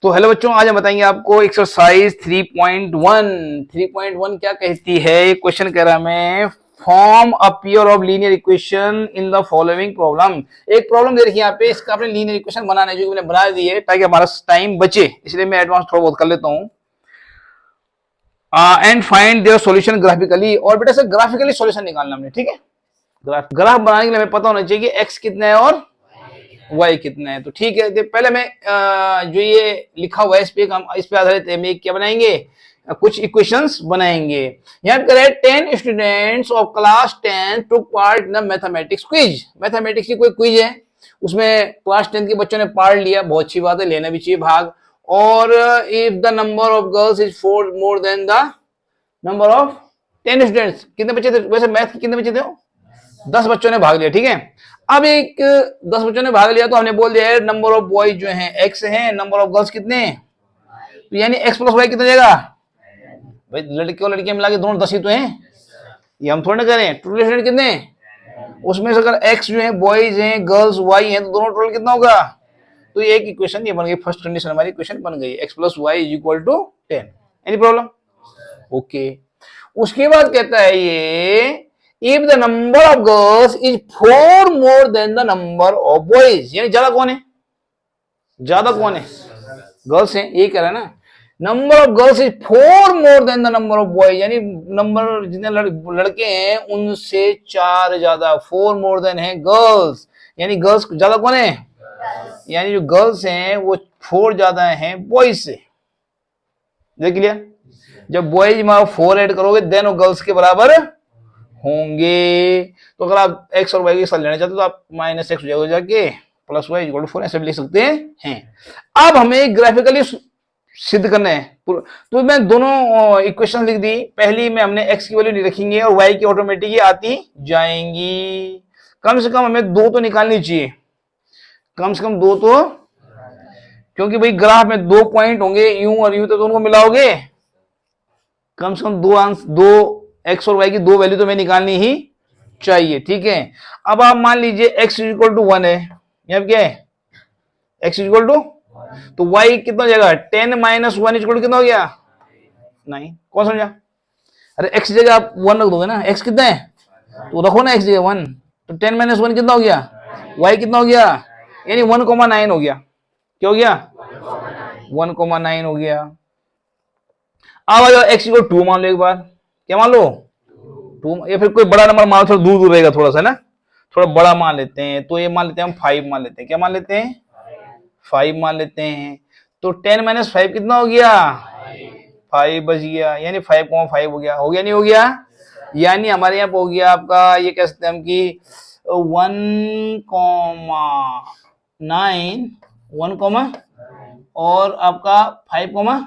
तो हेलो बच्चों, आज हम बताएंगे आपको एक्सरसाइज 3.1। 3.1 क्या कहती है? ये क्वेश्चन कह रहा है मैं, form a pair of linear equation in the following problem. एक प्रॉब्लम दे रखी है यहाँ पे, इसका आपने लीनियर इक्वेशन बनाना है, जो मैंने बना दी है ताकि हमारा टाइम बचे, इसलिए मैं एडवांस थोड़ा बहुत कर लेता हूँ। And find their solution graphically, और बेटा सर ग्राफिकली सॉल्यूशन निकालना हमने, ठीक है। ग्राफ बनाने के लिए हमें पता होना चाहिए कि एक्स कितना है और वाई कितना है। तो ठीक है, तो पहले मैं जो ये लिखा हुआ है इस पे आधारित हम क्या बनाएंगे, कुछ इक्वेशंस बनाएंगे। यहाँ पे 10 students of class 10 took part in mathematics quiz. Mathematics की कोई क्विज है, उसमें क्लास 10 के बच्चों ने पार्ट लिया, बहुत अच्छी बात है, लेना भी चाहिए भाग। और if the number of girls is 4 more than the number of 10 students, कितने बच्चे थे वैसे मैथ के, कितने बच्चे थे? 10 बच्चों ने भाग लिया, ठीक है। अब एक 10 बच्चों ने भाग लिया तो हमने बोल दिया नंबर ऑफ बॉयज जो हैं एक्स हैं, नंबर ऑफ गर्ल्स कितने, तो यानी एक्स प्लस वाई कितना जाएगा भाई, लड़के और लड़कियां मिला के दोनों 10 ही तो हैं, ये हम थोड़ा ना करें। टोटल स्टूडेंट कितने, उसमें से अगर एक्स जो है बॉयज हैं, गर्ल्स वाई हैं, तो दोनों टोटल कितना होगा। तो ये एक इक्वेशन ये बन गई, फर्स्ट कंडीशन हमारी इक्वेशन बन गई, x plus y is equal to 10। Any problem? Okay. उसके बाद कहता है ये, if the number of girls is 4 more than the number of boys, यानी ज्यादा कौन है, ज्यादा कौन है, गर्ल्स हैं, यही कह रहा है ना। Number of girls is 4 more than the number of boys, यानी नंबर जितने लड़के हैं उनसे 4 ज्यादा, 4 मोर देन है गर्ल्स, यानी गर्ल्स ज्यादा कौन है, यानी जो गर्ल्स हैं वो 4 ज्यादा हैं बॉयज से। देख लिया, जब बॉयज में 4 ऐड करोगे देन वो गर्ल्स के बराबर होंगे। तो अगर आप एक्स और वाई के साथ लेना चाहते हो तो आप माइनस एक्स हो जाके प्लस वाई इक्वल टू 4 ऐसे भी लिख सकते हैं। अब हमें ग्राफिकली सिद्ध करना है, तो मैं दोनों इक्वेशन लिख दी। पहली में हमने एक्स की वैल्यू नहीं रखेंगे और वाई की ऑटोमेटिक ही आती जाएंगी। कम से कम हमें 2 तो निकालनी चाहिए, कम से कम 2 तो, क्योंकि भाई ग्राफ में 2 पॉइंट होंगे, यूं और यूं, तो दोनों को मिलाओगे, कम से कम 2 एक्स और वाई की 2 वैल्यू तो मैं निकालनी ही चाहिए, ठीक है। अब आप मान लीजिए एक्स इक्वल टू 1 है, यहाँ क्या है, एक्स इक्वल टू, तो वाई कितना हो जाएगा, 10 माइनस 1 इक्वल टू कितना हो गया, 9। कौन समझा? अरे एक्स जगह आप 1 रख दोगे ना, एक्स कितना है तो रखो ना एक्स जगह 1, तो 10 माइनस 1 कितना हो गया, वाई कितना हो गया, यानी 1,9 हो गया। क्या हो गया, 1,9 हो गया। अब आ जाओ एक्स इक्वल 2 मान लो एक बार, क्या मान लो 2, या फिर कोई बड़ा नंबर मान लो, थोड़ा दूर दूर रहेगा थोड़ा सा ना, थोड़ा बड़ा मान लेते हैं, तो ये मान लेते हैं हम 5 मान लेते हैं, क्या मान लेते हैं, 5 मान लेते हैं। तो 10 माइनस 5 कितना हो गया, 5 बच गया, यानी 5,5 हो गया, हो गया नहीं हो गया, यानी हमारे यहाँ हो गया आपका, ये कह सकते हैं हम कि 1,9 1, और आपका 5,5,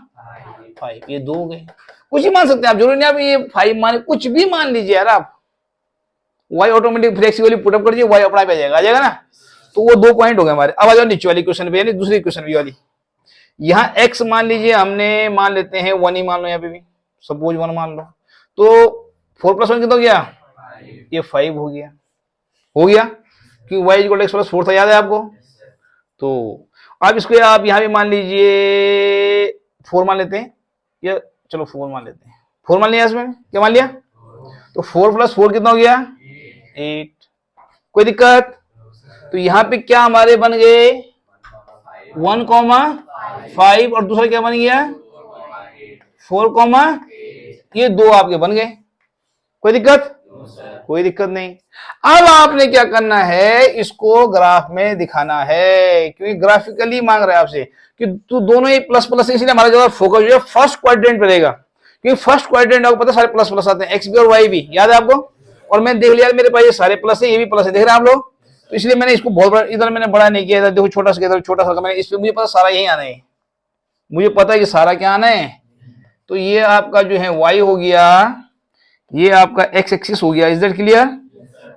ये 2 हो गए। कुछ ही मान सकते हैं आप, जरूरी नहीं आप ये 5 मान, कुछ भी मान लीजिए यार आप, y ऑटोमेटिक फ्लेक्सिबली पुटअप कर दीजिए, y अपना पे आ जाएगा ना, तो वो 2 पॉइंट हो गए हमारे। अब आ जाओ नीचे वाली क्वेश्चन पे, यानी दूसरी क्वेश्चन भी वाली। यहाँ x मान लीजिए, हमने मान लेते हैं 1 ही मान लो, यहाँ पे भी सपोज 1 मान लो, तो 4 + 1 कितना हो गया, ये 5 हो गया, हो गया, क्योंकि y = x + 4 था, याद है आपको। तो अब इसको आप यहाँ भी मान लीजिए 4 मान लेते हैं, या चलो 4 मान लेते हैं, 4 मान लिया इसमें, क्या मान लिया, तो 4 + 4 कितना हो गया, 8। कोई दिक्कत? तो यहाँ पे क्या हमारे बन गए 1,5, और दूसरा क्या बन गया 4, ये 2 आपके बन गए। कोई दिक्कत? कोई दिक्कत नहीं। अब आपने क्या करना है, इसको ग्राफ में दिखाना है, क्योंकि ग्राफिकली मांग रहा है आपसे कि तू दोनों ही प्लस प्लस है, इसलिए हमारा जो फोकस जो है फर्स्ट क्वाड्रेंट पे रहेगा, क्योंकि फर्स्ट क्वाड्रेंट आपको पता है सारे प्लस प्लस आते हैं, एक्स भी और वाई भी, याद है आपको। और मैंने देख लिया मेरे पास ये सारे प्लस है, ये भी प्लस है, देख रहे हैं आप लोग, तो इसलिए मैंने इसको बहुत बड़ा, इधर मैंने बड़ा नहीं किया, इधर देखो छोटा सा, इधर छोटा सा, मैंने इसमें मुझे पता सारा यही आना है, मुझे पता है कि सारा क्या आना है। तो ये आपका जो है वाई हो गया, ये आपका एक्स एक्सिस हो गया, इज दैट क्लियर,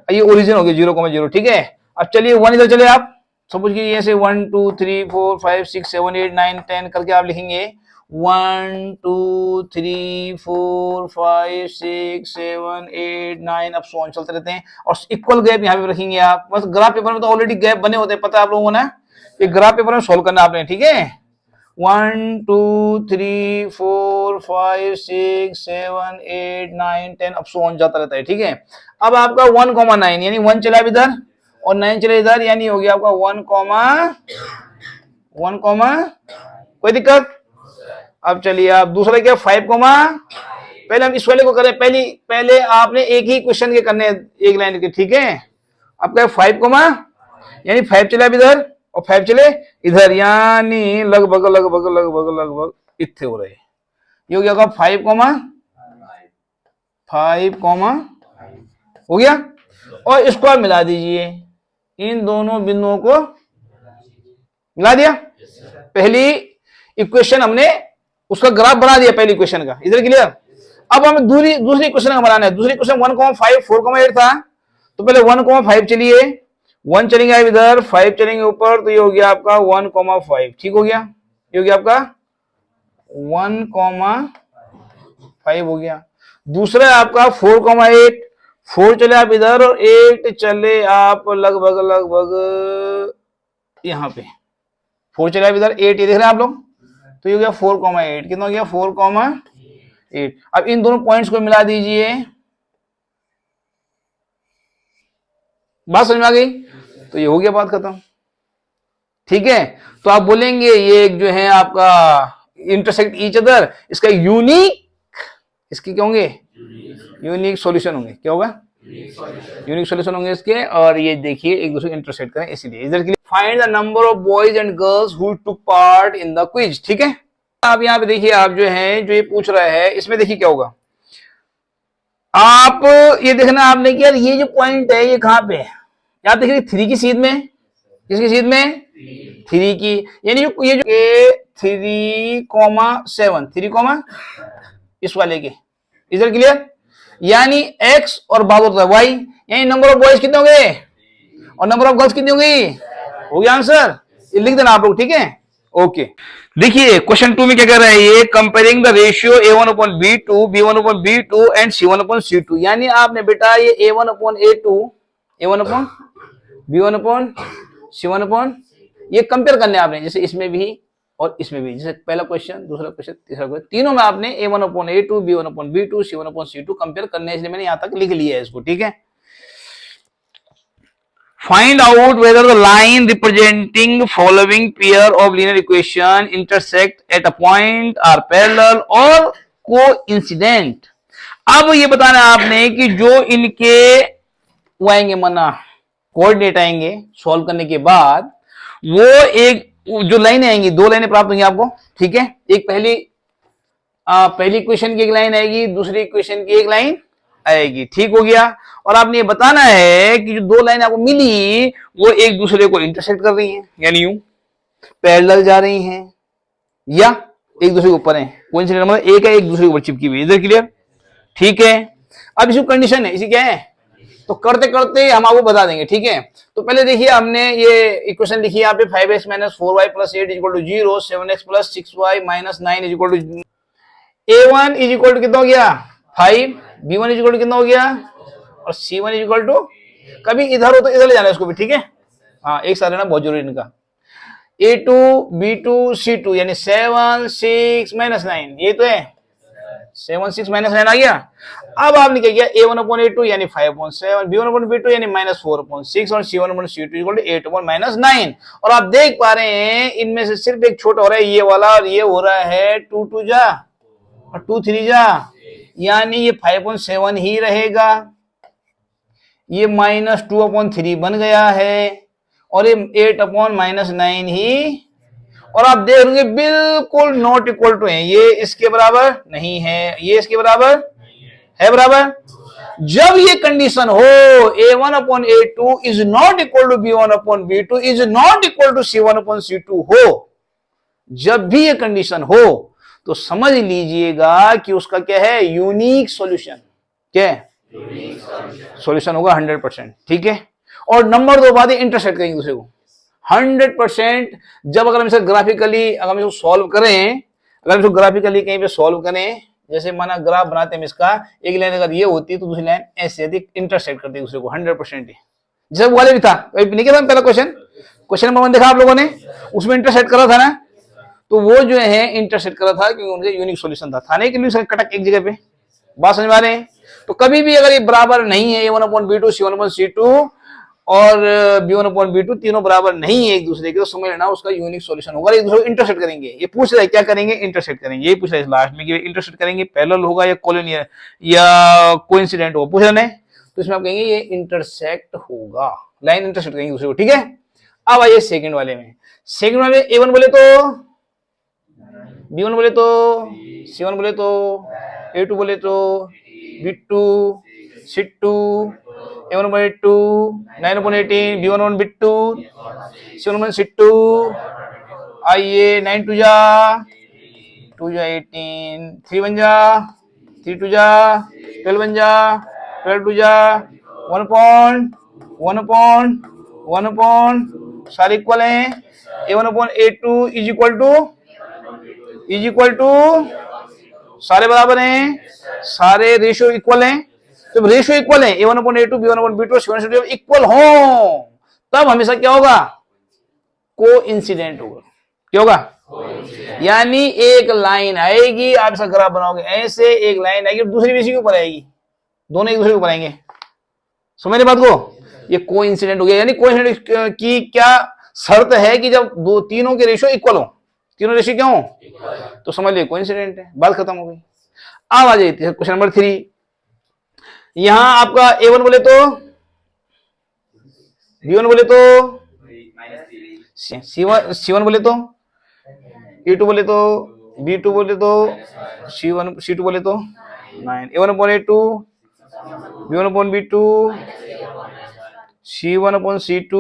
ये ओरिजिन हो गया 0,0, ठीक है। अब चलिए 1 इधर चले आप, सपोज कि ये से 1 2 3 4 5 6 7 8 9 10 करके आप लिखेंगे 1 2 3 4 5 6 7 8 9, अब सो ऑन चलते रहते हैं, और इक्वल गैप यहाँ पे रखेंगे आप। बस ग्राफ पेपर में तो ऑलरेडी गैप बने होते हैं, पता है आप लोगों को ना, ये ग्राफ पेपर में सोल्व करना आपने, ठीक है। 1 2 3 4 5 6 7 8 9 10 अब सो ऑन जाता रहता है, ठीक है। अब आपका 1,9 यानी 1 चला इधर और 9 चला इधर, यानी हो गया आपका 1, कोई दिक्कत। अब चलिए आप दूसरा क्या 5, पहले हम इस वाले को करें, पहले आपने एक ही क्वेश्चन के करने एक लाइन के, ठीक है। अब क्या 5, यानी 5 चले अब इधर और 5 चले इधर, यानी लगभग लगभग लगभग लगभग इतने हो रहे। ये हो गया 5, 5, हो गया। और इसको आप मिला दीजिए, इन दोनों बिंदुओं को मिला दिया। पहली इक्वेशन हमने उसका ग्राफ बना दिया पहली इक्वेशन का, इधर क्लियर। अब हमें दूसरी इक्वेशन का बनाना है। दूसरी इक्वेशन 1,5 4,8 था, तो पहले 1,5 चलिए, 1 चलेंगे इधर, 5 चलेंगे ऊपर, तो ये हो गया आपका 1,5, ठीक हो गया। ये हो गया आपका 1,5 हो गया। दूसरा आपका 4,8, 4 चले आप इधर और 8 चले आप लगभग लगभग यहाँ पे, 4 चले आप इधर, 8 ये देख रहे हैं आप लोग, तो ये हो गया 4,8, कितना हो गया 4,8। अब इन दोनों पॉइंट्स को मिला दीजिए, बात समझ में आ गई, तो ये हो गया, बात खत्म, ठीक है। तो आप बोलेंगे ये एक जो है आपका इंटरसेक्ट ईच अदर, इसका यूनिक, इसके क्या होंगे, यूनिक सॉल्यूशन होंगे, क्या होगा, यूनिक सॉल्यूशन होंगे इसके। और ये देखिए एक दूसरे को इंटरसेक्ट करें, इसीलिए इधर के लिए find the number of boys and girls who took part in the quiz, ठीक है। आप यहाँ पे देखिए, आप जो है जो ये पूछ रहा है इसमें देखिए क्या होगा। आप ये देखना आपने कि यार ये जो पॉइंट है ये कहां पे है, आप देखिए 3 की सीध में, किसकी सीध में, 3 की, यानी ये जो 3,7, 3, इस वाले के, इधर क्लियर, यानी x और बाद होता है y, यानी नंबर ऑफ बॉयज कितने हो गए और नंबर ऑफ गर्ल्स कितनी हो गई, हो गया आंसर। ये लिख देना आप लोग, ठीक है, ओके। देखिए क्वेश्चन 2 में क्या कर रहा है, ये comparing the ratio A1/B2, B1/B2 and C1/C2, यानी आपने बेटा ये A1/A2, A1/B1/C1, ये कंपेयर करने आपने, जैसे इसमें भी और इसमें भी, जैसे पहला क्वेश्चन, दूसरा क्वेश्चन, तीसरा क्वेश्चन, तीनों में आपने A1/A2, B1/B2, C1/C2 कंपेयर करने, इसलिए मैंने यहां तक लिख लिया है इसको, ठीक है। Find out whether the line representing following pair of linear equation intersect at a point are parallel or coincident। अब ये बताना आपने कि जो इनके वो आएंगे मना कोऑर्डिनेट आएंगे सॉल्व करने के बाद, वो एक जो लाइनें आएंगी, 2 लाइनें प्राप्त होंगी आपको, ठीक है। एक पहली इक्वेशन की एक लाइन आएगी, दूसरी इक्वेशन की एक लाइन आएगी, ठीक हो गया। और आपने ये बताना है कि जो 2 लाइन आपको मिली वो एक दूसरे को इंटरसेक्ट कर रही हैं, यानी यूं पैरेलल जा रही हैं या एक दूसरे के ऊपर हैं, कोइंसिडेंट मतलब एक है एक दूसरे के ऊपर चिपकी हुई, इधर क्लियर, ठीक है। अब इसी कंडीशन है, इसी क्या है, तो करते करते हम आपको बता देंगे, ठीक है। तो पहले देखिए हमने ये इक्वेशन लिखी है यहाँ पे, 5x - 4y + 8 = 0, 7x + 6y - 9 = A1 = कितना हो गया 5, B1 = कितना हो गया और C1 = कभी इधर हो तो इधर ले जाना है इसको भी, ठीक है। हाँ एक साथ लेना बहुत जरूरी इनका। A2 B2 C2 यानी 7 6 - 9, ये तो है 7 6 - 9 आ गया। अब आपने क्या किया, A1/A2 यानी 5/7, B1/B2 यानी -4/6 और C1/C2 = 8/-9। और आप देख पा रहे हैं इनमें से सिर्फ एक छोटा हो रहा है ये वाला, और ये हो रहा है 2 2 जा और 2 3 जा, यानी ये 5/7 ही रहेगा, ये -2/3 बन गया है और ये 8/-9 ही। और आप देख रहे बिल्कुल नॉट इक्वल टू है, ये इसके बराबर नहीं है, ये इसके बराबर है बराबर। जब ये कंडीशन हो A1/A2 is not equal to B1/B2 is not equal to C1/C2 हो, जब भी ये कंडीशन हो तो समझ लीजिएगा कि उसका क्या है, यूनिक सॉल्यूशन, क्या है सॉल्यूशन होगा 100%, ठीक है। और नंबर 2 बात है, इंटरसेक्ट करेंगे दूसरे को 100%। जब अगर हम इसे ग्राफिकली अगर हम इसको सॉल्व करें, अगर हम इसको ग्राफिकली कहीं पे सॉल्व करें, जैसे माना ग्राफ बनाते हैं इसका, एक लाइन अगर ये होती है तो दूसरी लाइन ऐसे यदि इंटरसेक्ट करती है दूसरे को 100%। जैसे वाले भी था नहीं क्या था पहला क्वेश्चन नंबर 1 देखा आप लोगों ने, उसमें इंटरसेक्ट करा था ना, तो वो जो है इंटरसेक्ट कर रहा था क्योंकि उनके यूनिक सॉल्यूशन था नहीं कि कटक एक जगह पे। बात समझ में आ रहे हैं? तो कभी भी अगर ये बराबर नहीं है A1/B2 C1/C2 और B1/B2 तीनों बराबर नहीं है एक दूसरे के, तो समझ लेना उसका यूनिक सॉल्यूशन होगा। एक दूसरे को इंटरसेक्ट करेंगे। ये पूछ रहा है क्या करेंगे? इंटरसेक्ट करेंगे। ये पूछ रहा है लास्ट में कि इंटरसेक्ट करेंगे पैरेलल होगा या कोलिनियर या कोइंसिडेंट होगा, पूछ रहे हैं। तो इसमें आप कहेंगे ये इंटरसेक्ट होगा, लाइन इंटरसेक्ट करेंगे दूसरे को, ठीक है। अब आइए सेकंड वाले में। सेकंड वाले में A1 बोले तो B1 बोले तो C1 बोले तो A2 बोले तो B2 C2 A1/2 9/18 B1/B2 C1/C2 आइए 9 2 जा 18 3 1 जा 3 2 जा 12 1 जा 12 2 जा 1/1 सारे इक्वल हैं। A1/A2 इज इक्वल टू सारे बराबर हैं, सारे रेशियो इक्वल हैं। जब रेशियो इक्वल है A1/A2 B1/B2 C1/C2 इक्वल हो तब हमेशा क्या होगा? कोइंसिडेंट होगा। क्या होगा? यानी एक लाइन आएगी, आप इसका ग्राफ बनाओगे ऐसे, एक लाइन आएगी और दूसरी भी इसी के ऊपर आएगी, दोनों एक दूसरे के ऊपर आएंगे। समझ रहे बात को? ये कोइंसिडेंट हो गया। यानी कोइंसिडेंट की क्या शर्त है कि जब दो तीनों के रेशियो इक्वल हो, तीनों रेशियो क्या हो तो समझ लिया कोइंसिडेंट है, बात खत्म हो गई। अब आ जाइए क्वेश्चन नंबर 3। यहां आपका A1 बोले तो B1 बोले तो C1 बोले तो A2 बोले तो B2 बोले तो C2 बोले तो 9 A1/A2 B1/B2 C1/C2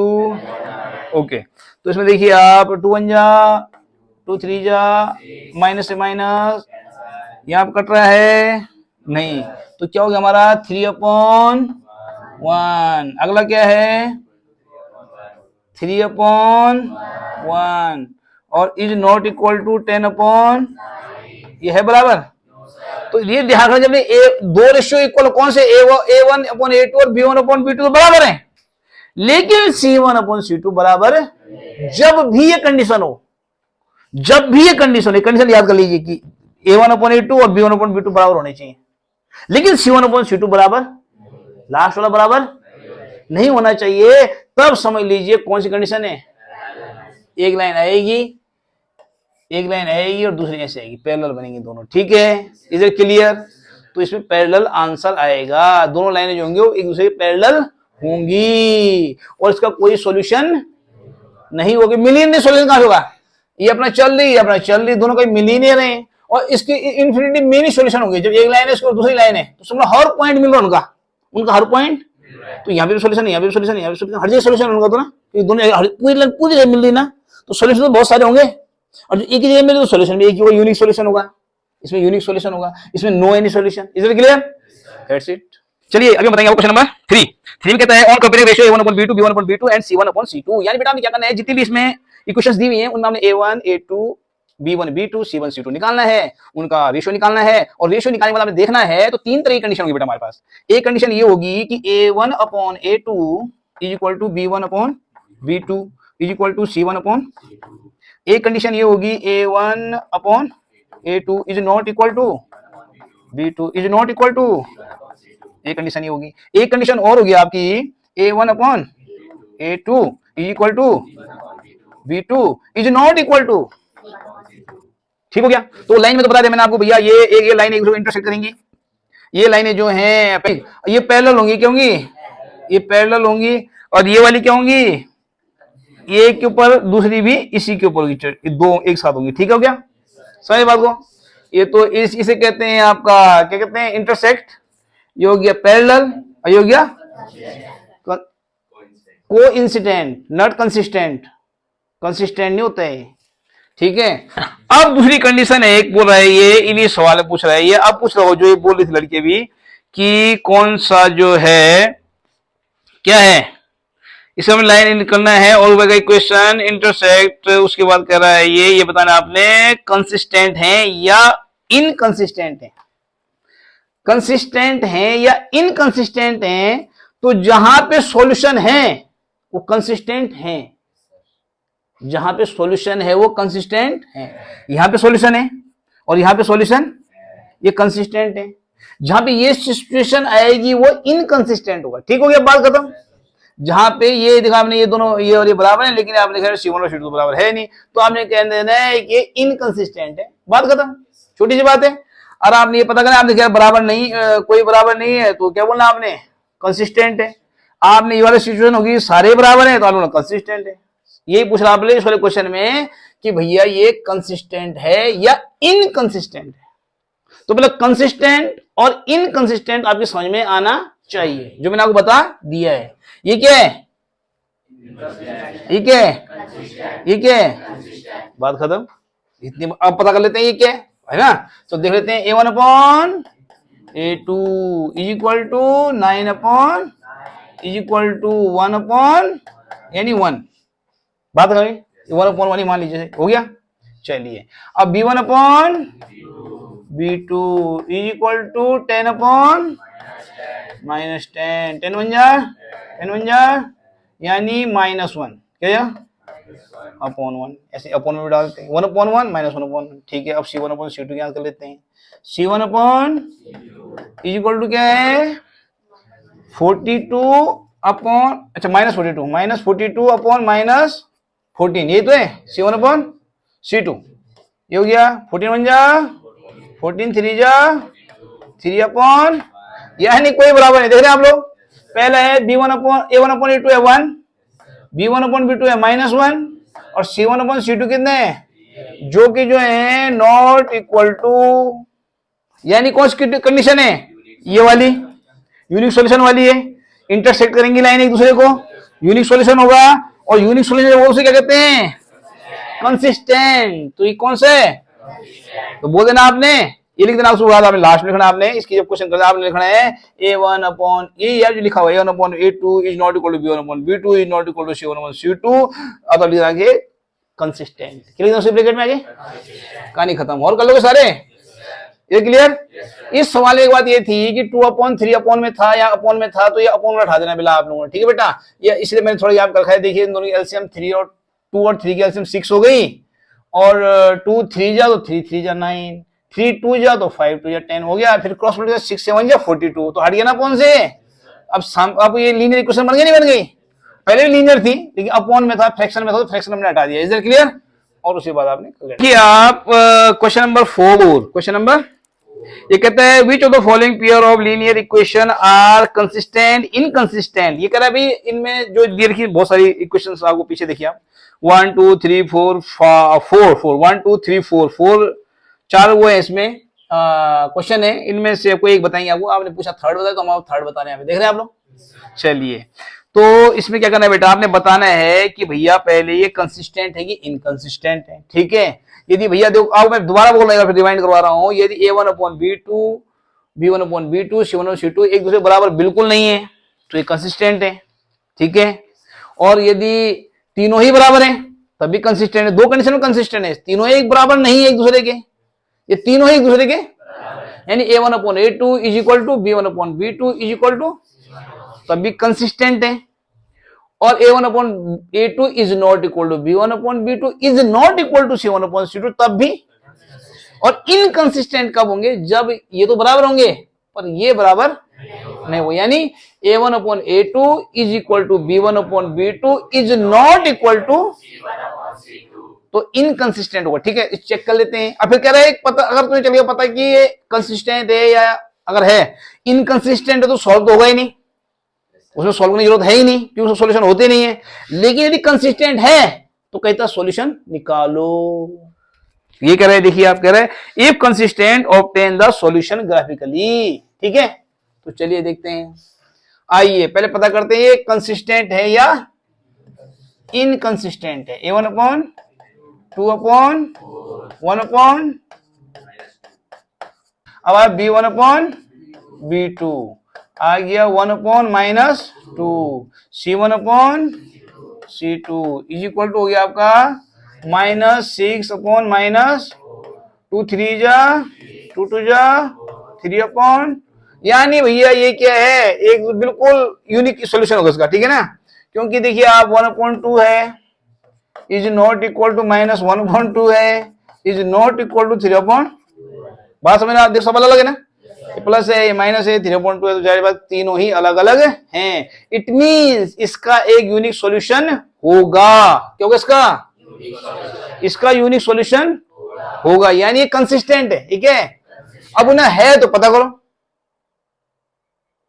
ओके। तो इसमें देखिए आप 2 1 जा 2 3 जा माइनस से माइनस, यहाँ पर कट रहा है नहीं, तो क्या हो गया हमारा 3/1। अगला क्या है 3/1 और इज नॉट इक्वल टू 10/, ये है बराबर। तो ये ध्यान रखना, जब दो रेशियो इक्वल कौन से A1/A2 और B1/B2 तो बराबर हैं, लेकिन C1/C2 बराबर जब भी ये कंडीशन हो, जब भी ये कंडीशन याद कर लीजिए कि A1/A2 और B1/B2 बराबर होने चाहिए, लेकिन C1/C2 बराबर, लास्ट वाला बराबर नहीं होना चाहिए। तब समझ लीजिए कौन सी कंडीशन है, एक लाइन आएगी और दूसरी ऐसे आएगी, पैरेलल बनेंगी दोनों, ठीक है। Is it clear? तो इसमें पैरेलल आंसर आएगा, दोनों लाइनें जो होंगी वो एक दूसरे के पैरेलल होंगी और इसका कोई सॉल्यूशन नहीं होगा। मिलीनियर सॉल्यूशन कहां होगा? ये अपना चल रही दोनों का मिलीनियर है और इसकी इन्फिनिटी मेनी सॉल्यूशन होंगे। जब एक लाइन है इसको दूसरी लाइन है तो समझो हर पॉइंट मिल रहा है उनका हर पॉइंट, तो यहाँ भी सॉल्यूशन, यहाँ भी सॉल्यूशन, यहाँ भी सॉल्यूशन, हर जगह सॉल्यूशन होगा। तो ना दोनों पूरी जगह मिल रही ना, तो सॉल्यूशन तो बहुत सारे होंगे और एक ही जगह मिले तो सॉल्यूशन भी एक ही होगा, यूनिक सॉल्यूशन होगा। इसमें यूनिक सॉल्यूशन होगा, इसमें no any solution. Is it clear? That's it. चलिए अभी बताएंगे क्वेश्चन नंबर 3 में कहता है on comparing ratio A1/B2 B1/B2 and C1/C2। यानी बेटा हमें क्या करना है, जितनी भी इसमें इक्वेशंस दी हुई हैं उनमें हमने A1 A2 B1 B2 C1 C2 निकालना है, उनका रेशियो निकालना है। और रेशियो निकालने वाला हमें देखना है तो तीन तरह की कंडीशन होगी बेटा हमारे पास। एक कंडीशन ये होगी कि A1/A2 is equal to B1/B2 is equal to C1/, एक कंडीशन ये होगी A1/A2 is not equal to B2 is not equal to, एक कंडीशन ये होगी। एक कंडीशन और होगी आपकी A1/A2 is equal to B2 is not equal to, ठीक हो गया। तो लाइन में तो बता दिया मैंने आपको भैया, ये लाइन एक दूसरे को इंटरसेक्ट करेंगी। ये लाइनें जो हैं ये पैरेलल होंगी, क्या होंगी? ये पैरेलल होंगी। और ये वाली क्या होंगी? ये के ऊपर दूसरी भी इसी के ऊपर होगी, दो एक साथ होंगी, ठीक हो गया। समझ बात को? ये तो इसे कहते हैं आपका, क्या कहते हैं, इंटरसेक्ट। ये हो गया पैरेलल और ये हो गया कोइंसिडेंट, नॉट कंसिस्टेंट। कंसिस्टेंट नहीं होता है, ठीक है। अब दूसरी कंडीशन है, एक बोल रहा है ये इन्हीं सवाल पूछ रहा है, ये अब पूछ रहा हो जो ये बोल रही थी लड़की भी कि कौन सा जो है क्या है, इसे हमें लाइन निकलना है और इक्वेशन इंटरसेक्ट। उसके बाद कह रहा है ये बताना आपने कंसिस्टेंट है या इनकंसिस्टेंट है, कंसिस्टेंट है या इनकंसिस्टेंट है। तो जहां पे सॉल्यूशन है वो कंसिस्टेंट है, जहां पे सॉल्यूशन है वो कंसिस्टेंट है। यहां पे सॉल्यूशन है और यहां पे सॉल्यूशन ये कंसिस्टेंट है। जहां पे ये सिचुएशन आएगी वो इनकंसिस्टेंट होगा। ठीक हो गया, बात खत्म। जहां पे ये देखा आपने, ये दोनों ये और ये बराबर है, लेकिन आपने कहा C1 और C2 बराबर है नहीं, तो आपने कह देना है कि ये इनकंसिस्टेंट है, बात खत्म। छोटी सी बात है। और आपने ये पता करना, आपने क्या बराबर नहीं, कोई बराबर नहीं है तो क्या बोलना आपने, कंसिस्टेंट है। आपने ये वाली सिचुएशन होगी सारे बराबर है तो आप बोलना कंसिस्टेंट है। यही पूछ रहा आपने इस वाले क्वेश्चन में कि भैया ये कंसिस्टेंट है या इनकंसिस्टेंट है। तो मतलब कंसिस्टेंट और इनकंसिस्टेंट आपकी समझ में आना चाहिए, जो मैंने आपको बता दिया है। ये क्या है, ये क्या है, ये क्या है, बात खत्म। इतनी अब पता कर लेते हैं ये क्या है ना। तो देख लेते हैं A1 upon A2 is equal to 9 upon is equal to 1 upon यानी 1, बात करें 1 अपॉन 1 ही मान लीजिए, हो गया। चलिए अब B1 upon B2 is equal to 10 upon -10, 10 1 जा यानी -1, क्या अपॉन 1, ऐसे अपॉन में डालते हैं 1 अपॉन 1 -1 अपॉन 1। ठीक है, अब C1 अपॉन C2 याद कर लेते हैं। C1 upon is equal to क्या है 42 अपॉन, अच्छा -42 अपॉन -14, ये तो है C1 अपॉन C2। ये हो गया 14 1 जा 14 3 जा 3 अपॉन, यानी कोई बराबर नहीं। देख रहे हैं आप लोग, पहला है A1 अपॉन A2 है 1, B1 अपॉन B2 है -1 और C1 अपॉन C2 कितने हैं, जो कि जो है नॉट इक्वल टू, यानी कौन सी कंडीशन है, ये वाली यूनिक सॉल्यूशन वाली है। इंटरसेक्ट करेंगी लाइन एक दूसरे को, यूनिक सॉल्यूशन होगा, और यूनिक सॉल्यूशन वो उसे क्या कहते हैं, कंसिस्टेंट। तो ये कौन सा है, तो बोल देना आपने, ये लिख देना उसके बाद आपने लास्ट में लिखना, आपने इसकी जब क्वेश्चन करना आपने लिखना है A1 अपॉन, ये यार जो लिखा हुआ है A1 upon A2 is not equal to B1 upon B2 is not equal to C1 upon C2, अब लिख देंगे कंसिस्टेंट। क्या लिख देना उसी ब्रैकेट में आगे, कहानी खत्म। और कर लोगे सारे, ये क्लियर। इस सवाल एक बात ये थी कि 2 अपॉन 3 अपॉन में था या अपॉन में था, तो ये अपॉन उठा देना बिला आप लोगों ने, ठीक है बेटा। ये इसलिए मैंने थोड़ा याद कर रखा है। देखिए इन दोनों की एलसीएम 3 और 2 और 3 की एलसीएम 6 हो गई, और 2 3 जा तो 3 3 जा 9, 3 2 जा तो 5 2 जा 10 हो गया, फिर क्रॉस मल्टीप्लाई 6 7 जा 42, तो हट गया ना अपॉन से। अब ये लीनियर इक्वेशन बन गई, नहीं बन गई, पहले भी लीनियर थी लेकिन अपॉन में था, फ्रैक्शन में था, तो फ्रैक्शन हमने हटा दिया। Is that clear. और उसके बाद आपने कि आप क्वेश्चन नंबर 4, क्वेश्चन नंबर, ये कहता है which of the following pair of linear equation are consistent inconsistent. ये कह रहा है भाई इनमें जो दिए रखी बहुत सारी इक्वेशंस आपको पीछे देखिए आप, 1 2 3 4 4 1 2 3 4 4 4 वो है इसमें क्वेश्चन है, इनमें से कोई एक बताएंगे आपको। आपने पूछा थर्ड बताया तो हम आप थर्ड बता रहे हैं, देख रहे हैं आप लोग। चलिए तो इसमें क्या करना है बेटा, आपने बताना है कि भैया पहले ये कंसिस्टेंट है कि इनकंसिस्टेंट है, ठीक है। यदि भैया देखो, अब मैं दोबारा बोल रहा हूँ, फिर रिवाइंड करवा रहा हूँ, यदि A1 upon B2 B1 upon B2 C1 और C2 एक दूसरे बराबर बिल्कुल नहीं है तो ये कंसिस्टेंट है, ठीक है। और यदि तीनों ही बराबर हैं तब भी कंसिस्टेंट है। दो कंडीशन में कंसिस्टेंट है, तीनों एक बराबर नहीं है एक दूसरे के, ये तीनों ही एक दूसरे के, यानी A1 upon A2 is equal to B1 upon B2 is equal to, तब भी कंसिस्टेंट है। और A1 upon A2 is not equal to B1 upon B2 is not equal to C1 upon C2, तब भी। और इनकंसिस्टेंट कब होंगे, जब ये तो बराबर होंगे पर ये बराबर नहीं हो, यानी A1 upon A2 is equal to B1 upon B2 is not equal to, तो इनकंसिस्टेंट होगा, ठीक है। इस चेक कर लेते हैं। अब फिर कह रहा है पता, अगर तुम्हें चलिए पता कि ये कंसिस्टेंट है या अगर है इनकंसिस्टेंट है तो सॉल्व तो होगा ही नहीं, उसमें सॉल्व करने की जरूरत है ही नहीं क्योंकि सॉल्यूशन होते नहीं है। लेकिन यदि कंसिस्टेंट है तो कहता सॉल्यूशन निकालो। ये कह रहे हैं, देखिए आप कह रहे हैं if consistent obtain the solution graphically, ठीक है। तो चलिए देखते हैं, आइए पहले पता करते हैं ये कंसिस्टेंट है या इनकंसिस्टेंट है। A1 अपॉन 2 अपॉन 1 अपॉन, अब आप B1 अपॉन B2 आ गया 1 upon -2, C1 upon C2 is equal to हो गया आपका -6 अपॉन -2 3 जा 2 2 जा 3 अपॉन, यानी भैया ये क्या है, एक बिल्कुल यूनिक सॉल्यूशन होगा इसका, ठीक है ना। क्योंकि देखिए आप 1 अपॉन 2 है, इज नॉट इक्वल टू -1/2 है, इज नॉट इक्वल टू 3/, बात समझ आप, देख सब अलग है ना, प्लस है, माइनस है, 3/2 है, तो जाहिर बात तीनों ही अलग अलग हैं। इट मींस इसका एक यूनिक सॉल्यूशन होगा, क्या होगा इसका यूनिक सॉल्यूशन होगा, यानी ये कंसिस्टेंट है, ठीक है। अब उन्हें है तो पता करो,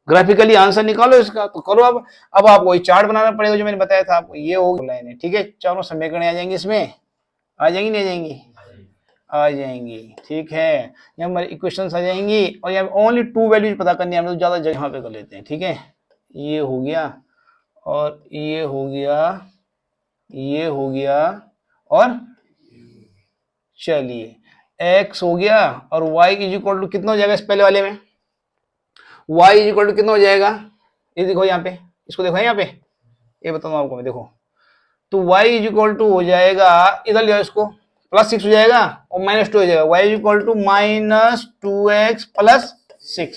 ग्राफिकली आंसर निकालो इसका, तो करो। अब आपको वही चार्ट बनाना पड़ेगा जो मैंने बताया था आपको, ये हो लाइन है, ठीक है। चारों समीकरण आ जाएंगे इसमें, आ जाएंगी नहीं आ जाएंगी, आ जाएंगी, ठीक है। यहाँ हमारी इक्वेशंस आ जाएंगी, और यहाँ ओनली 2 वैल्यूज पता करनी है, हम लोग ज्यादा जगह यहाँ पे कर लेते हैं, ठीक है। ये हो गया और ये हो गया, ये हो गया, और चलिए x हो गया, और y इज इक्वल टू कितना हो जाएगा इस पहले वाले में, y इज इक्वल टू कितना हो जाएगा, ये देखो यहाँ पे, इसको देखो यहाँ पे, ये बताऊँ आपको मैं, देखो तो y इज इक्वल टू हो जाएगा, इधर ले इसको, +6 हो जाएगा और -2 हो जाएगा, y is equal to -2x + 6,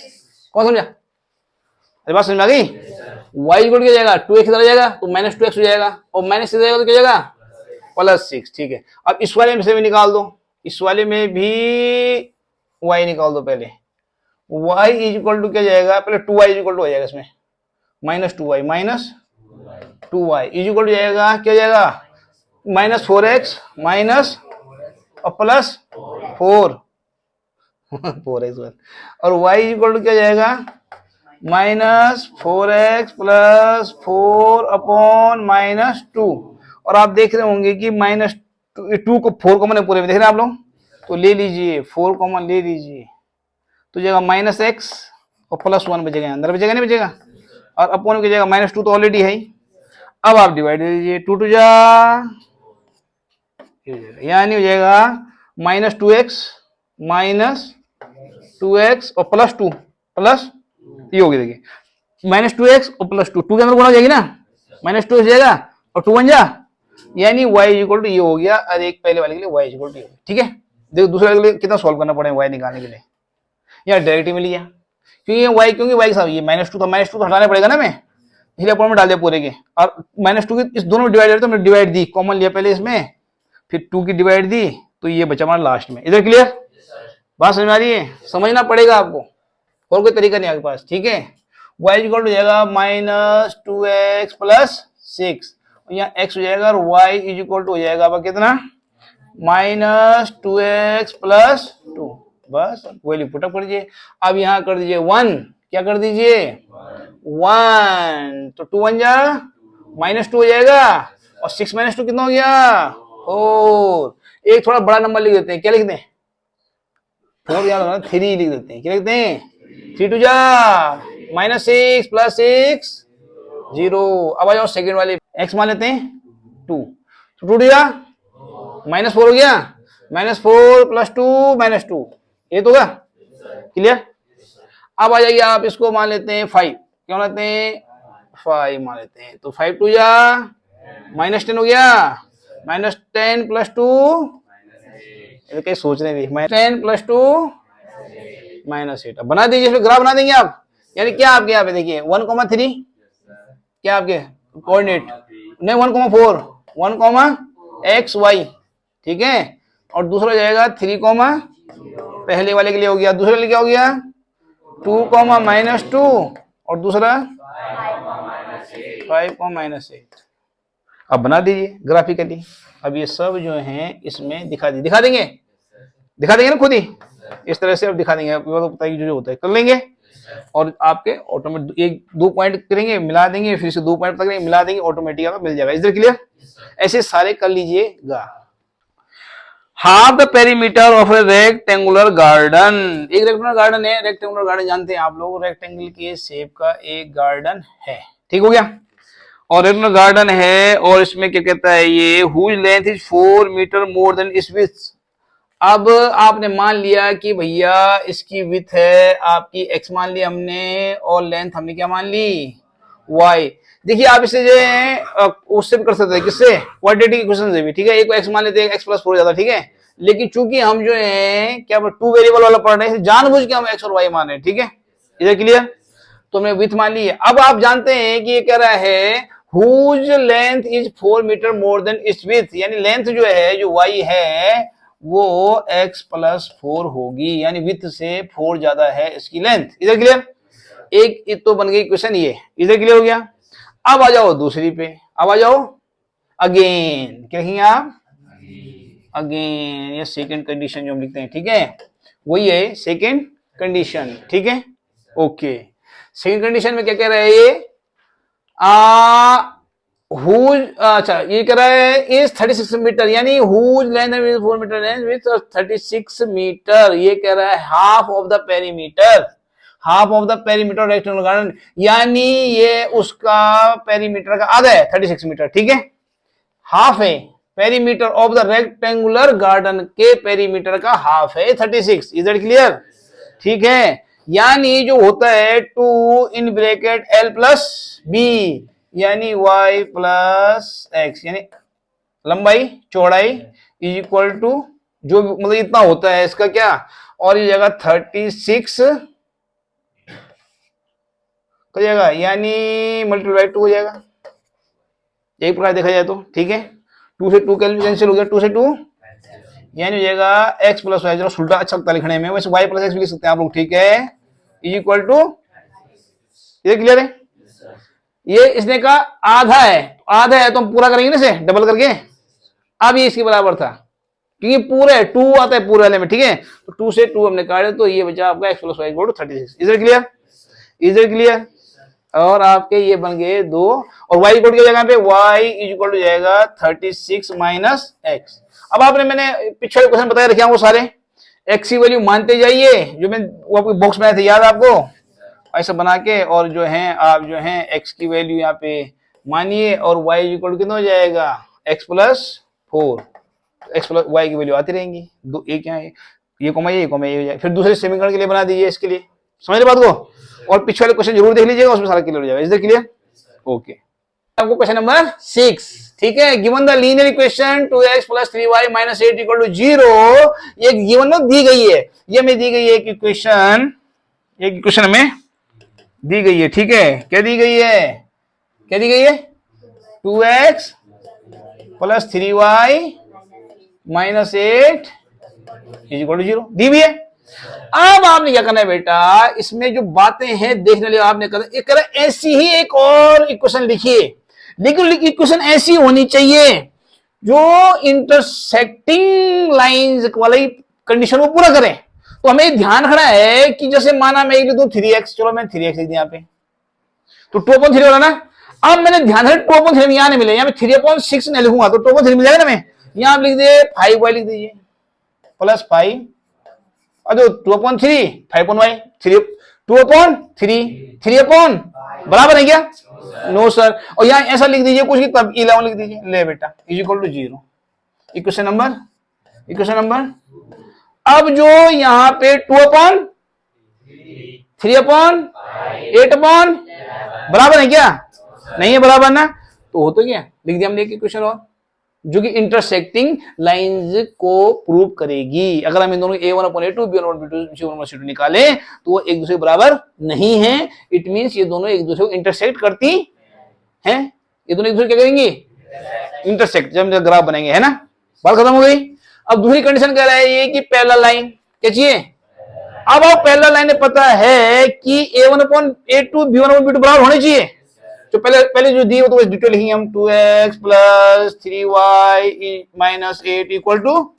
कौन समझा, अरे बात समझ में आ गई। y इक्वल क्या जाएगा, 2x इधर आ जाएगा तो -2x हो जाएगा, और माइनस इधर जाएगा तो क्या जाएगा, +6, ठीक है। अब इस वाले में से भी निकाल दो, इस वाले में भी y निकाल दो पहले, y इज इक्वल टू क्या जाएगा, पहले 2y इज इक्वल टू हो जाएगा इसमें, -2y इज इक्वल टू जाएगा, क्या जाएगा, -4x माइनस और +4 4x, और y इज इक्वल टू क्या जाएगा, -4x + 4/-2, और आप देख रहे होंगे कि -2 को 4 कॉमन है पूरे में, देख रहे हैं आप लोग, तो ले लीजिए 4 कॉमन ले लीजिए, तो जाएगा -x और +1 बचेगा, अंदर बचेगा नहीं बचेगा, और अपॉन की जगह -2 तो ऑलरेडी है ही। अब आप डिवाइड दे दीजिए, 2 2 जा, यानी हो जाएगा -2x -2x और +2 प्लस, ये होगी देखिए -2x और +2, 2 के अंदर गुणा हो जाएगी ना, -2 हो जाएगा और 2 बन जा, यानी y इक्वल टू ये हो गया, और एक पहले वाले के लिए y इक्वल टू, ठीक है। देखो दूसरे वाले के लिए कितना सॉल्व करना पड़ेगा y निकालने के लिए, या डायरेक्ट मिल गया, क्योंकि y के साथ ये -2 तो हटाना पड़ेगा ना, मैं इसलिए अपॉन में डाल दिया पूरे के, और -2 की इस दोनों डिवाइड, तो मैंने डिवाइड दी, कॉमन लिया पहले इसमें, फिर 2 की डिवाइड दी, तो ये बचा हमारा लास्ट में। इधर क्लियर, बात समझ में आ रही है, समझना पड़ेगा आपको, और कोई तरीका नहीं आपके पास, ठीक है। y इक्वल हो जाएगा -2x + 6, यहाँ x हो जाएगा, और y इज इक्वल टू हो जाएगा आपका कितना, -2x + 2, बस वैल्यू पुटअप कर दीजिए। अब यहाँ कर दीजिए 1, क्या कर दीजिए 1, तो 2 1 जा, -2 हो जाएगा, और 6 - 2 कितना हो गया 4, एक थोड़ा बड़ा नंबर लिख देते हैं, क्या लिखते हैं 4, यार 3 लिख देते हैं, क्या लिखते हैं 3 2 जा, -6 + 6 0। अब आ जाओ सेकंड वाले, x मान लेते हैं 2, तो 2 जा, -4 हो गया, -4 + 2 -2, ये तो होगा क्लियर। अब आ जाइए आप, इसको मान लेते हैं 5, क्या मानते हैं 5 मान लेते हैं, तो 5 2 जा, -10 हो गया, -10 + 2, ये कहीं सोच रहे हैं, -10 + 2 -8। अब बना दीजिए, इसमें ग्राफ बना देंगे आप, यानी क्या आपके यहाँ पे देखिए 1,3, क्या आपके कोऑर्डिनेट, नहीं 1,4, 1,xy, ठीक है, और दूसरा जाएगा 3, पहले वाले के लिए हो गया, दूसरे के लिए क्या हो गया 2, -2, और दूसरा 5, -8। अब बना दीजिए ग्राफिकली। अब ये सब जो हैं इसमें दिखा देंगे ना खुद ही, इस तरह से अब दिखा देंगे, आपको तो पता ही जो होता है कर लेंगे, और आपके ऑटोमेटिक 1-2 पॉइंट करेंगे मिला देंगे, फिर से 2 पॉइंट पता करेंगे मिला देंगे, ऑटोमेटिक आपका मिल जाएगा। इधर क्लियर, ऐसे सारे कर लीजिएगा। Half the perimeter of A rectangular garden, एक रेक्टेंगुलर गार्डन है, रेक्टेंगुलर गार्डन जानते हैं आप लोग, रेक्टेंगल के शेप का एक गार्डन है, ठीक हो गया, और रेक्टेंगुलर गार्डन है, और इसमें क्या कहता है ये, whose length is 4 metre more than its width. अब आपने मान लिया कि भैया इसकी विड्थ है आपकी x मान ली हमने, और लेंथ हमने क्या मान ली y। देखिए आप इसे जो है उससे भी कर सकते हैं, किससे, क्वाड्रेटिक इक्वेशन से भी, ठीक है। एक को x मान लेते हैं, x + 4 ज्यादा, ठीक है, लेकिन चूंकि हम जो है क्या 2 वेरिएबल वाला पढ़ रहे हैं, जानबूझ के हम x और y मान रहे हैं, ठीक है, इधर क्लियर। तो हमने विड्थ मान ली है। अब आप जानते हैं कि ये कह रहा है whose length is 4 metre more than its width, यानी लेंथ जो है जो y है वो x प्लस 4 होगी, यानी विड्थ से 4 ज्यादा है इसकी लेंथ। इधर क्लियर? एक तो बन गई क्वेश्चन ये, इधर क्लियर हो गया। अब आ जाओ दूसरी पे, अब आ जाओ अगेन, क्या लिखेंगे आप? अगेन, ये सेकंड कंडीशन जो हम लिखते हैं, ठीक है, वही है सेकंड कंडीशन, ठीक है, ओके। सेकंड कंडीशन में क्या कह रहा है ये? हुज, अच्छा ये कह रहा है इज 36 मीटर, यानी whose length 4 metre length with 36 metre, ये कह रहा है half of the perimeter, half of the perimeter rectangular garden, यानी ये उसका पेरीमीटर का आधा है 36 मीटर, ठीक है, हाफ है perimeter of the rectangular garden के पेरीमीटर का हाफ है 36। Is it clear? ठीक है, यानी जो होता है 2 in bracket l plus b, यानी y प्लस एक्स, यानी लंबाई चौड़ाई इज इक्वल टू जो मतलब इतना होता है इसका क्या, और ये जगह 36 हो जाएगा, यानी मल्टीप्लाई 2 हो जाएगा, एक प्रकार देखा जाए तो, ठीक है। 2 से 2 कैंसिल हो गया, 2 से 2 यानी हो जाएगा x प्लस वाई, जरा उल्टा अच्छा लगता लिखने में, वैसे y प्लस एक्स भी लिख सकते हैं आप लोग, ठीक है, इज इक्वल टू, ये क्लियर है? ये इसने कहा आधा है, आधा है तो हम पूरा करेंगे ना इसे डबल करके, अब ये इसके बराबर था क्योंकि पूरे 2 आता है पूरे वाले में, ठीक है, तो 2 से 2 हमने काटे तो ये बचा आपका x plus y equal to 36। Is it clear? Is it clear? और आपके ये बन गए 2, और y इक्वल की जगह पे y इज इक्वल टू जाएगा 36 माइनस एक्स। अब आपने मैंने पिछले क्वेश्चन बताया रखे वो सारे x की वैल्यू मानते जाइए, जो मैं वो आपके बॉक्स में आए थे, याद आपको, ऐसा बना के, और जो है आप जो है x की वैल्यू यहाँ पे मानिए, और y इक्वल टू कितना हो जाएगा x plus 4, x plus y की वैल्यू आती रहेंगी, दो एक यहाँ ये कॉमा ये कॉमा ये हो जाए, फिर दूसरे समीकरण के लिए बना दीजिए इसके लिए, समझ रहे बात को, और पिछले वाले क्वेश्चन जरूर देख लीजिएगा, उसमें सारा क्लियर हो जाएगा। Is that clear? ओके, आपको क्वेश्चन नंबर 6, ठीक है, given the linear equation 2x plus 3y minus 8 equal to 0, ये गिवन में दी गई है, ये में दी गई है एक इक्वेशन में दी गई है, ठीक है, क्या दी गई है, क्या दी गई है, 2x plus 3y minus 8 is equal to 0 दी हुई है। अब आपने क्या करना है बेटा, इसमें जो बातें हैं देखने लिए आपने करना, ऐसी ही एक और इक्वेशन लिखिए, लेकिन इक्वेशन ऐसी होनी चाहिए जो इंटरसेक्टिंग लाइंस वाली कंडीशन को पूरा करें। तो हमें ध्यान रखना है कि जैसे माना मैं लिख दूं 3x, चलो मैं 3x लिख दिया यहाँ पे, तो 2.3 हो रहा ना, अब मैंने ध्यान रखा 2.3 यहां नहीं मिले, यहाँ पे 3/6 नहीं लिखूंगा तो 2.3 मिल जाएगा ना, मैं यहां आप लिख दे 5y लिख दीजिए प्लस 5, और जो 2/3 5y 2/3 बराबर है क्या? नो सर, और यहाँ ऐसा लिख दीजिए कुछ, तब 11 लिख दीजिए, ले बेटा is equal to 0। Equation number अब जो यहाँ पे 2/3/8 बराबर है क्या? नहीं है बराबर ना, तो हो तो क्या लिख दिया हमने एक इक्वेशन और, जो कि इंटरसेक्टिंग लाइंस को प्रूव करेगी। अगर हम इन दोनों a1/a2 b1/b2 c1/c2 निकालें तो वो एक दूसरे के बराबर नहीं है, इट मींस ये दोनों एक दूसरे को इंटरसेक्ट करती हैं, ये दोनों एक दूसरे क्या करेंगी? इंटरसेक्ट, जब हम ग्राफ बनाएंगे, है ना, बात खत्म हो गई। अब दूसरी कंडीशन कह रहा है ये कि पैरेलल लाइन, क्या चाहिए? अब आप पैरेलल लाइन में पता है कि a1/a2 b1/b2 बराबर होने चाहिए, तो पहले जो दी वो तो डिटेल लिखेंगे हम, 2x plus 3y minus 8 equal to,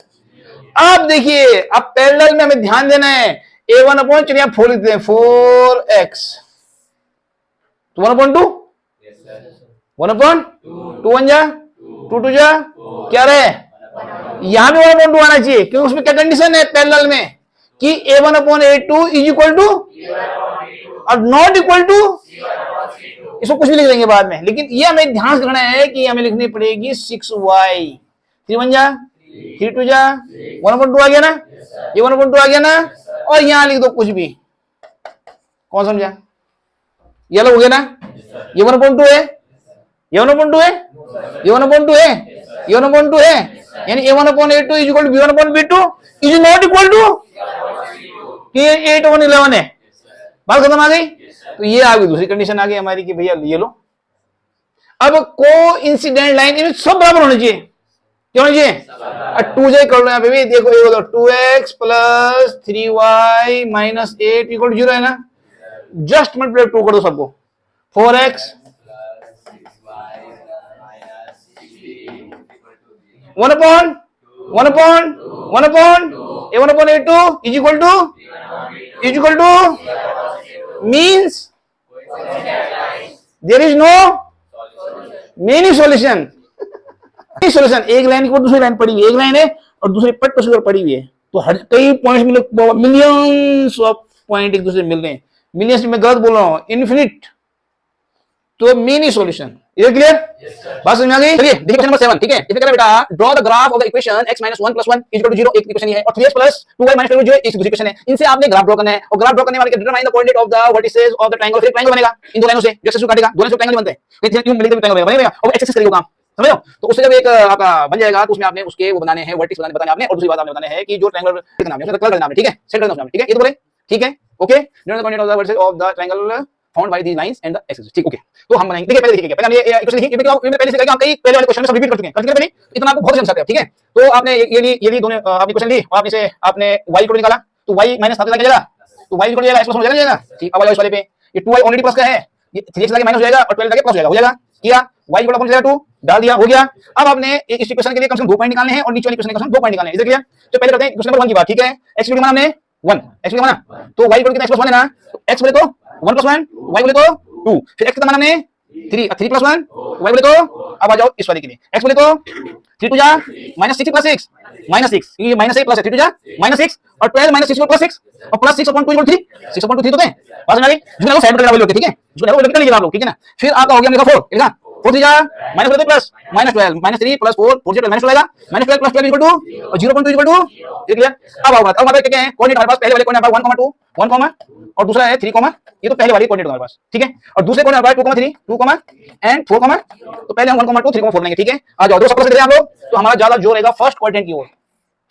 अब देखिए अब पैरेलल में हमें ध्यान देना है, a1/, चलिए आप 4 लिखते हैं, 4x तो 1/2, 1/2 1 जा 2 2 जा, क्या रहे, यहां भी 1/2 आना चाहिए, क्योंकि उसमें क्या कंडीशन है पैरेलल में कि a1/a2 इज इक्वल टू और नॉट इक्वल टू, इसको कुछ भी लिख लेंगे बाद में, लेकिन ये हमें ध्यान रखना है कि हमें लिखनी पड़ेगी 6y, 3 1 जा 3 2 जा, 1/2 आ गया ना, ये 1/2 आ गया ना, और यहां लिख दो कुछ भी, कौन समझा, ये अलग हो गया ना, ये 1/2 है, ये 1/2 है, ये 1/2 है, ये 1/2 है, यानी a1/a2 is equal to b1/b2 is not equal to, ये 8/11 है, बात खत्म आ गई। तो ये आ गई दूसरी कंडीशन आ गई हमारी कि भैया ये लो। अब को इंसिडेंट लाइन इनमें सब बराबर होने चाहिए, क्या होना चाहिए? 2j कर लो यहाँ पे भी, देखो ये बोलो 2x plus 3y minus 8 equal 0 है ना, जस्ट मल्टीप्लाई 2 कर दो सबको, 4x 1/1/1/a1/a2 is equal to means there is no meaning solution. Solution एक लाइन की दूसरी लाइन पड़ी हुई है, एक लाइन है और दूसरी पट पर पड़ी हुई है, तो हर कई पॉइंट्स मिले, मिलियंस ऑफ पॉइंट एक दूसरे मिल रहे हैं, मिलियंस में गलत बोल रहा हूं, इन्फिनिट, तो मिनी सॉल्यूशन। ये क्लियर? बात समझ में आ गई? चलिए देखिए क्वेश्चन नंबर 7, ठीक है, इसमें कह रहा है बेटा draw the graph of the equation x - 1 + 1 = 0, एक इक्वेशन है, और 3x + 2y - 2 जो एक दूसरी इक्वेशन है। इनसे आपने ग्राफ ड्रॉ करना है, और ग्राफ ड्रॉ करने वाले के determine the coordinate of the vertices of the triangle, फिर ट्रायंगल बनेगा इन दो लाइनों से, जैसे काटेगा दोनों से ट्रायंगल बनते हैं, क्यों मिलते ट्रायंगल बनेगा, और एक्स एक्सिस करेगा काम, समझ लो? तो उससे जब एक आपका बन जाएगा तो उसमें आपने उसके वो बनाने हैं, वर्टिक्स बताने आपने, और दूसरी बात आपने बताने है कि जो ट्रायंगल का नाम है उसका कलर का नाम है, ठीक है, सेट करना है, ठीक है, ये तो बोले ठीक है, okay, determine the coordinate of the vertices of the triangle found by the lines and the axis, ठीक, ओके। तो हम बनाएंगे, देखिए पहले देखिए, पहले हमने ये क्वेश्चन लिखी, ये पहले से करके हम कई पहले वाले क्वेश्चन में सब रिपीट कर चुके हैं, पहले इतना आपको बहुत समझ सकते हैं, ठीक है। तो आपने ये दोनों आपने क्वेश्चन ली और आपने से आपने y को निकाला, तो y - 7 लग जाएगा, तो y को जाएगा x हो जाएगा, ठीक। अब वाले वाले पे ये 2y ऑलरेडी प्लस का है, ये 3x लगे माइनस हो जाएगा और 12 लगे प्लस हो जाएगा, हो जाएगा, किया, y को जाएगा 2 डाल दिया, हो गया। अब आपने इस इक्वेशन के लिए कम से कम 2 पॉइंट निकालने हैं और नीचे वाली इक्वेशन के कम से कम 2 पॉइंट निकालने हैं, इसे क्लियर? तो पहले करते हैं क्वेश्चन नंबर 1 की बात, ठीक है, x की माना हमने 1, x की माना, तो y को कितना x + 1 है ना, तो x बोले तो 1 + 1, y बोले तो 2, फिर x कितना माना हमने 3 + 1, y बोले तो, अब आ जाओ इस वाले के लिए, x बोले तो 3 2 जा -6 + 6 -6, ये -8 प्लस है, 3 2 जा -6 और 12 -6 + 6 और प्लस 6/2 = 3, 6/2 होते हैं, बात समझ आ गई? जिसको साइड पर लगा ठीक है, जिसको लगा निकाल लीजिए आप लोग, ठीक है ना। फिर आपका हो गया मेरा 4, लिखा 4 3 जा -12 प्लस -12 -3 + 4 4 से 12 आएगा, -12 + 12 = 2 और 0.2 = 2, ये क्लियर? अब आओ बात, अब हमारे क्या है कोऑर्डिनेट, हमारे पास पहले वाले कोऑर्डिनेट 1,2 1, और दूसरा है 3, ये तो पहले वाली कोऑर्डिनेट हमारे पास, ठीक है, और दूसरे कोऑर्डिनेट हमारे 2,3 2, एंड 4, तो पहले हम 1,2 3,4 लेंगे, ठीक है। आ जाओ दो सब से आप लोग, तो हमारा ज्यादा जोर रहेगा फर्स्ट क्वाड्रेंट की ओर,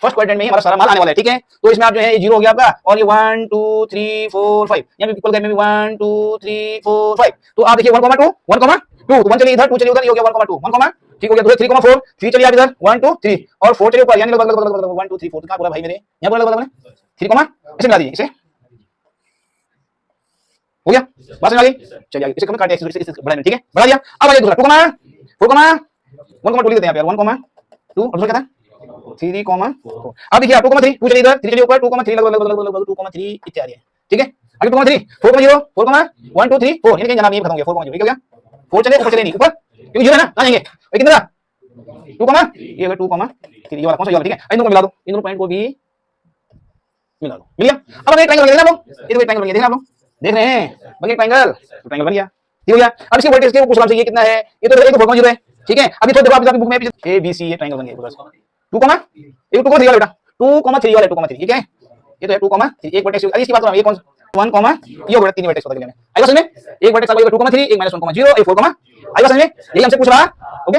फर्स्ट क्वाड्रेंट में ही हमारा सारा माल आने वाला है, ठीक है। तो इसमें आप जो है ये 0 हो गया आपका, और ये 1 2 3 4 5 यहाँ पे इक्वल में भी 1 2 3 4 5, तो आप देखिए 1,2 1,2 तो 1 चलिए इधर, 2 चलिए उधर, ये हो गया 1,2 1, ठीक हो गया। 3,4 3 चलिए आप इधर 1 2 3 और 4 चलिए ऊपर, यानी लगभग 1 2 3 4 कहां पूरा भाई मेरे, यहां बोला 3, ऐसे मिला दीजिए, इसे हो गया, बात समझ आ गई? चलिए इसे कम काटे, इसे बढ़ा दें, ठीक है, बढ़ा दिया। अब आइए दूसरा 2, 1,2 लिख देते हैं यार, 1,2 और दूसरा क्या था 3, 4। अब देखिए 2,3 2 चलिए इधर, 3 चलिए ऊपर, 2,3 लगभग 2,3 इत्यादि है, ठीक है। आगे 2,3 4,0 4, 1 2 3 4, यानी जनाब ये खत्म हो गया, 4,0 हो गया, 4 चले ऊपर चले नहीं, ऊपर क्योंकि 0 है ना, कहां जाएंगे भाई, कितना 2, ये 2,3 ये वाला कौन सा वाला, ठीक है, इन दोनों को मिला दो, इन दोनों पॉइंट को भी मिला दो, मिल गया। अब हमें ट्रायंगल बन गया, आप लोग ये तो ट्रायंगल बन गया, देखना आप लोग देख रहे हैं, बन गया ट्रायंगल, तो ट्रायंगल बन गया, ठीक हो गया। अब इसके वर्टेक्स के पूछ रहा हूं ये कितना है, ये तो 1,0 है, ठीक है। अभी थोड़ी देर बाद आपकी बुक में ए बी सी ये ट्रायंगल बन गया, बस 2, ये 2,3 वाला बेटा 2,3 वाला 2,3, ठीक है, ये तो है 2,3 एक वर्टेक्स, अभी इसकी बात कर रहा हूं, ये कौन सा 1, ये हो गया 3 वर्टेक्स पता करने में, आएगा समझ में, एक वर्टेक्स आएगा 2,3 एक -1,0 एक 4, आएगा समझ में, यही हमसे पूछ रहा, ओके।